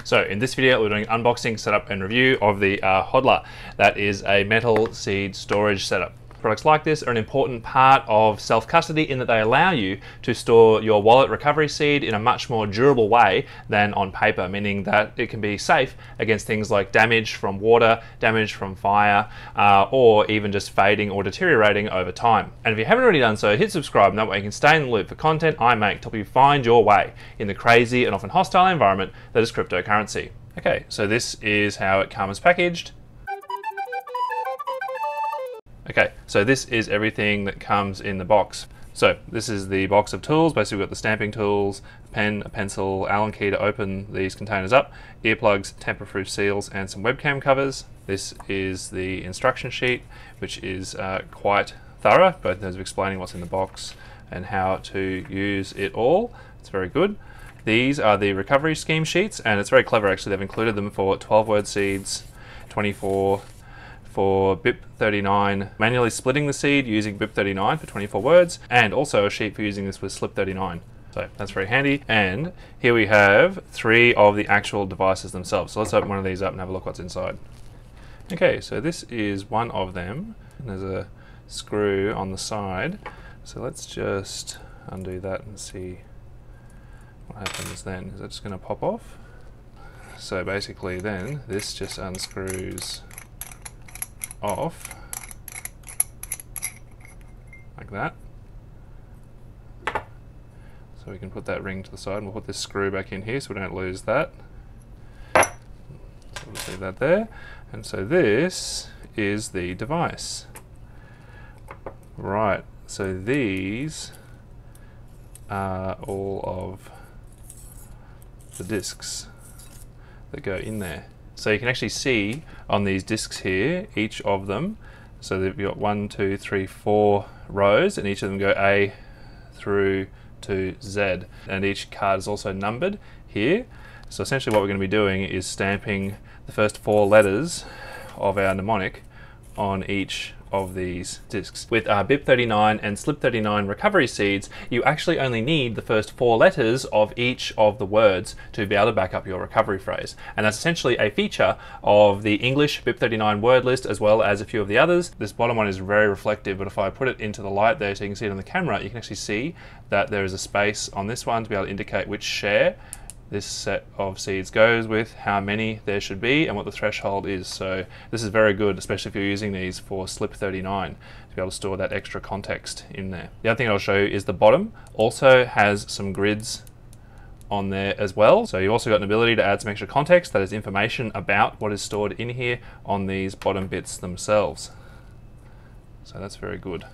So in this video we're doing an unboxing, setup and review of the HODLR. That is a metal seed storage setup. Products like this are an important part of self-custody in that they allow you to store your wallet recovery seed in a much more durable way than on paper, meaning that it can be safe against things like damage from water, damage from fire, or even just fading or deteriorating over time. And if you haven't already done so, hit subscribe, and that way you can stay in the loop for content I make to help you find your way in the crazy and often hostile environment that is cryptocurrency. Okay, so this is how it comes packaged. Okay, so this is everything that comes in the box. So this is the box of tools. Basically we've got the stamping tools, a pen, a pencil, Allen key to open these containers up, earplugs, tamper-proof seals, and some webcam covers. This is the instruction sheet, which is quite thorough, both in terms of explaining what's in the box and how to use it all. It's very good. These are the recovery scheme sheets, and it's very clever actually. They've included them for 12-word seeds, 24 for BIP39, manually splitting the seed using BIP39 for 24 words, and also a sheet for using this with SLIP39. So that's very handy. And here we have 3 of the actual devices themselves. So let's open one of these up and have a look what's inside. Okay, so this is one of them. And there's a screw on the side. So let's just undo that and see what happens then. Is it just going to pop off? So basically then this just unscrews off like that. So we can put that ring to the side, and we'll put this screw back in here so we don't lose that. So we'll leave that there. And so this is the device. Right, so these are all of the discs that go in there. So you can actually see on these discs here, each of them, so they've got 1, 2, 3, 4 rows, and each of them go A through to Z. And each card is also numbered here. So essentially what we're going to be doing is stamping the first 4 letters of our mnemonic on each of these discs. With BIP39 and SLIP39 recovery seeds, you actually only need the first 4 letters of each of the words to be able to back up your recovery phrase. And that's essentially a feature of the English BIP39 word list as well as a few of the others. This bottom one is very reflective, but if I put it into the light there so you can see it on the camera, you can actually see that there is a space on this one to be able to indicate which share this set of seeds goes with, how many there should be, and what the threshold is. So this is very good, especially if you're using these for SLIP39, to be able to store that extra context in there. The other thing I'll show you is the bottom also has some grids on there as well. So you've also got an ability to add some extra context, that is information about what is stored in here on these bottom bits themselves. So that's very good.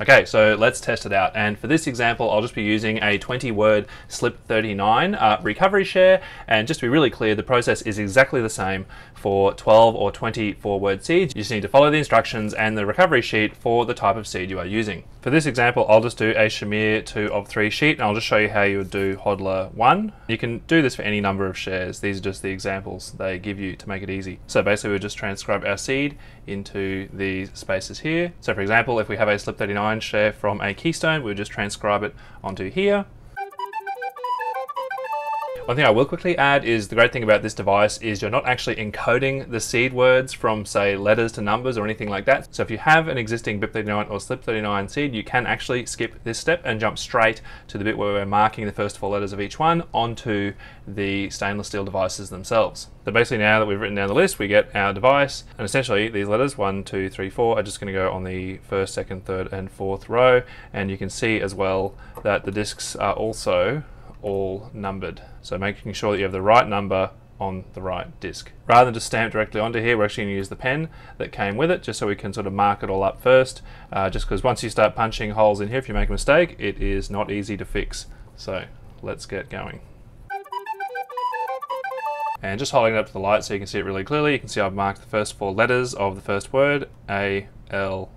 Okay, so let's test it out, and for this example I'll just be using a 20-word SLIP39 recovery share, and just to be really clear, the process is exactly the same for 12 or 24-word seeds. You just need to follow the instructions and the recovery sheet for the type of seed you are using. For this example I'll just do a Shamir 2 of 3 sheet, and I'll just show you how you would do HODLR 1. You can do this for any number of shares. These are just the examples they give you to make it easy. So basically we'll just transcribe our seed into these spaces here. So for example, if we have a SLIP39 share from a keystone, we'll just transcribe it onto here. One thing I will quickly add is the great thing about this device is you're not actually encoding the seed words from, say, letters to numbers or anything like that. So if you have an existing BIP39 or SLIP39 seed, you can actually skip this step and jump straight to the bit where we're marking the first 4 letters of each one onto the stainless steel devices themselves. So basically now that we've written down the list, we get our device, and essentially these letters 1, 2, 3, 4 are just going to go on the 1st, 2nd, 3rd and 4th row, and you can see as well that the discs are also all numbered. So making sure that you have the right number on the right disc. Rather than just stamp directly onto here, we're actually going to use the pen that came with it, just so we can sort of mark it all up first, just because once you start punching holes in here, if you make a mistake, it is not easy to fix. So let's get going. And just holding it up to the light so you can see it really clearly, you can see I've marked the first 4 letters of the first word, A, L,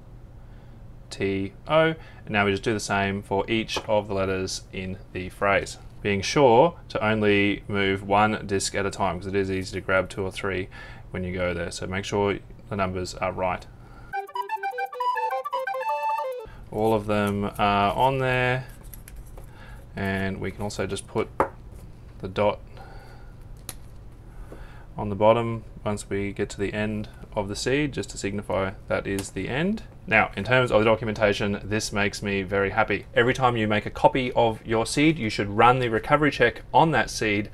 T, O, and now we just do the same for each of the letters in the phrase. Being sure to only move 1 disc at a time, because it is easy to grab 2 or 3 when you go there. So make sure the numbers are right. All of them are on there, and we can also just put the dot on the bottom once we get to the end of the seed, just to signify that is the end. Now, in terms of the documentation, this makes me very happy. Every time you make a copy of your seed, you should run the recovery check on that seed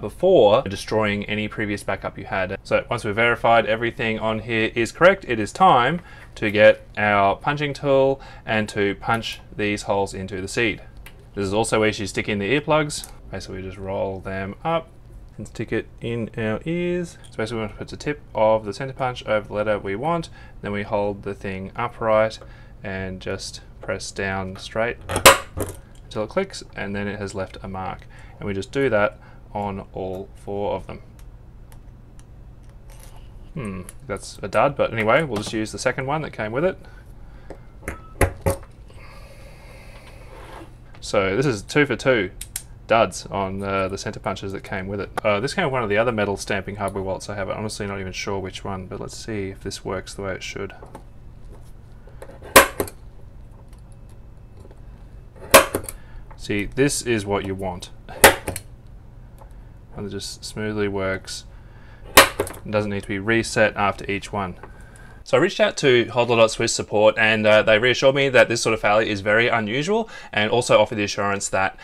before destroying any previous backup you had. So once we've verified everything on here is correct, it is time to get our punching tool and to punch these holes into the seed. This is also where you stick in the earplugs. Basically, we just roll them up and stick it in our ears. So basically we want to put the tip of the center punch over the letter we want, then we hold the thing upright and just press down straight until it clicks, and then it has left a mark. And we just do that on all 4 of them. That's a dud, but anyway, we'll just use the second one that came with it. So this is 2 for 2 duds on the center punches that came with it. This came with one of the other metal stamping hardware wallets I have. I'm honestly not even sure which one, but let's see if this works the way it should. See, this is what you want. And it just smoothly works. It doesn't need to be reset after each one. So I reached out to HODLR.Swiss support, and they reassured me that this sort of failure is very unusual, and also offer the assurance that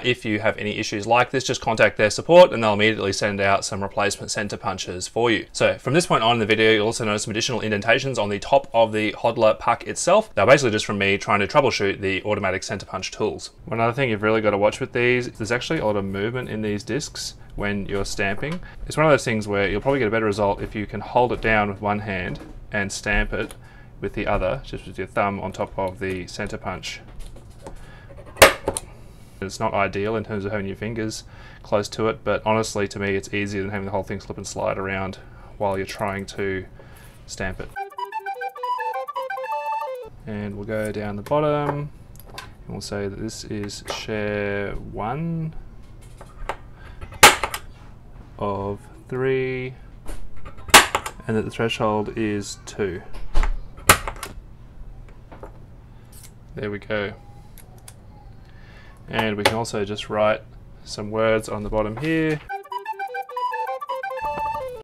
if you have any issues like this, just contact their support and they'll immediately send out some replacement center punches for you. So from this point on in the video, you'll also notice some additional indentations on the top of the HODLR puck itself. They're basically just from me trying to troubleshoot the automatic center punch tools. One other thing you've really got to watch with these, there's actually a lot of movement in these discs when you're stamping. It's one of those things where you'll probably get a better result if you can hold it down with one hand and stamp it with the other, just with your thumb on top of the center punch. It's not ideal in terms of having your fingers close to it, but honestly to me it's easier than having the whole thing slip and slide around while you're trying to stamp it. And we'll go down the bottom and we'll say that this is share 1 of 3, and that the threshold is 2. There we go. And we can also just write some words on the bottom here.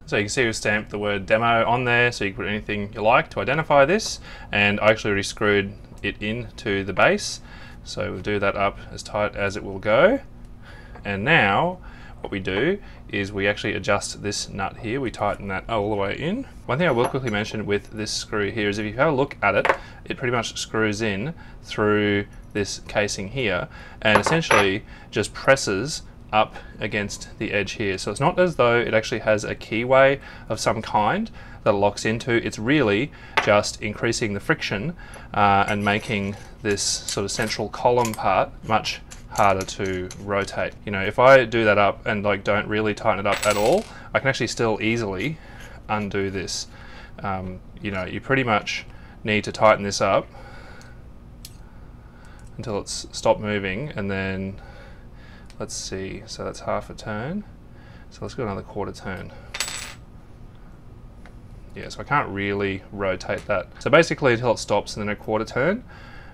So you can see we've stamped the word demo on there, so you can put anything you like to identify this, and I actually already screwed it into the base, so we'll do that up as tight as it will go. And now what we do is we actually adjust this nut here, we tighten that all the way in. One thing I will quickly mention with this screw here is if you have a look at it, it pretty much screws in through this casing here and essentially just presses up against the edge here. So it's not as though it actually has a keyway of some kind that it locks into. It's really just increasing the friction and making this sort of central column part much harder to rotate. You know, if I do that up and like don't really tighten it up at all, I can actually still easily undo this. You know, you pretty much need to tighten this up until it's stopped moving, and then let's see, so that's half a turn, so let's go another quarter turn. Yeah, so I can't really rotate that. So basically until it stops and then a quarter turn,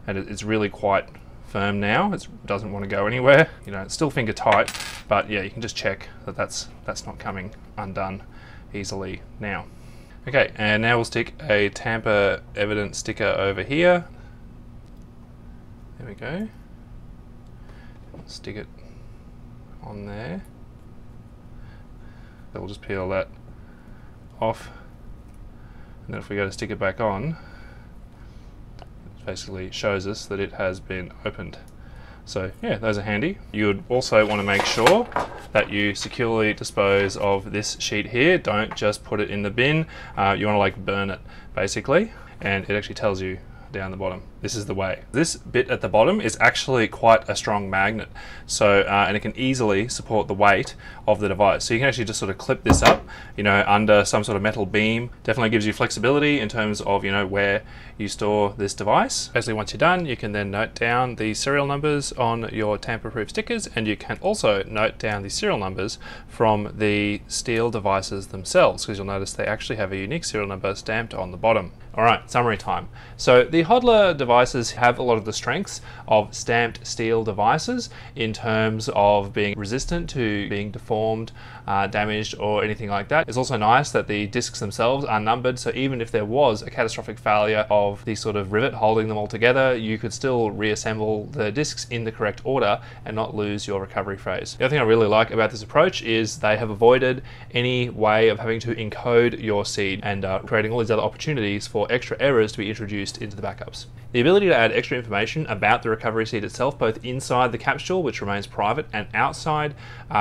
and it's really quite firm now. It doesn't want to go anywhere. You know, it's still finger tight, but yeah, you can just check that that's not coming undone easily now. Okay, and now we'll stick a tamper evidence sticker over here. There we go. Stick it on there. So we'll just peel that off, and then if we go to stick it back on, it basically shows us that it has been opened. So yeah, those are handy. You would also want to make sure that you securely dispose of this sheet here. Don't just put it in the bin. You want to like burn it basically, and it actually tells you down the bottom, this is the way. This bit at the bottom is actually quite a strong magnet, so and it can easily support the weight of the device. So you can actually just sort of clip this up, you know, under some sort of metal beam. Definitely gives you flexibility in terms of, you know, where you store this device. Basically, once you're done, you can then note down the serial numbers on your tamper-proof stickers, and you can also note down the serial numbers from the steel devices themselves, because you'll notice they actually have a unique serial number stamped on the bottom. All right, summary time. So the HODLR device devices have a lot of the strengths of stamped steel devices in terms of being resistant to being deformed, damaged, or anything like that. It's also nice that the discs themselves are numbered, so even if there was a catastrophic failure of the sort of rivet holding them all together, you could still reassemble the discs in the correct order and not lose your recovery phrase. The other thing I really like about this approach is they have avoided any way of having to encode your seed and creating all these other opportunities for extra errors to be introduced into the backups. The ability to add extra information about the recovery seed itself, both inside the capsule, which remains private, and outside,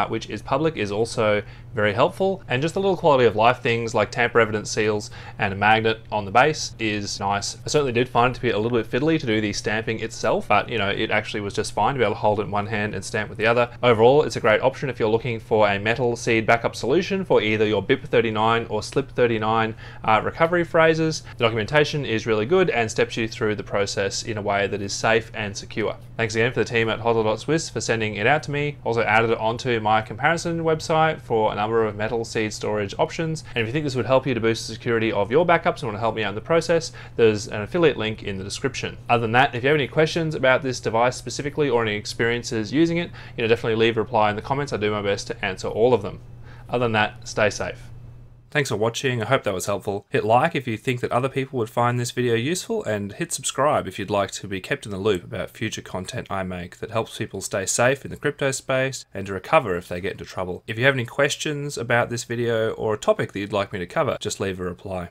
which is public, is also very helpful. And just the little quality of life things like tamper evidence seals and a magnet on the base is nice. I certainly did find it to be a little bit fiddly to do the stamping itself, but you know, it actually was just fine to be able to hold it in one hand and stamp with the other. Overall, it's a great option if you're looking for a metal seed backup solution for either your BIP39 or SLIP39 recovery phrases. The documentation is really good and steps you through the process in a way that is safe and secure. Thanks again for the team at HODLR.Swiss for sending it out to me. Also added it onto my comparison website for a number of metal seed storage options. And if you think this would help you to boost the security of your backups and want to help me out in the process, there's an affiliate link in the description. Other than that, if you have any questions about this device specifically or any experiences using it, definitely leave a reply in the comments. I do my best to answer all of them. Other than that, stay safe. Thanks for watching, I hope that was helpful. Hit like if you think that other people would find this video useful, and hit subscribe if you'd like to be kept in the loop about future content I make that helps people stay safe in the crypto space and to recover if they get into trouble. If you have any questions about this video or a topic that you'd like me to cover, just leave a reply.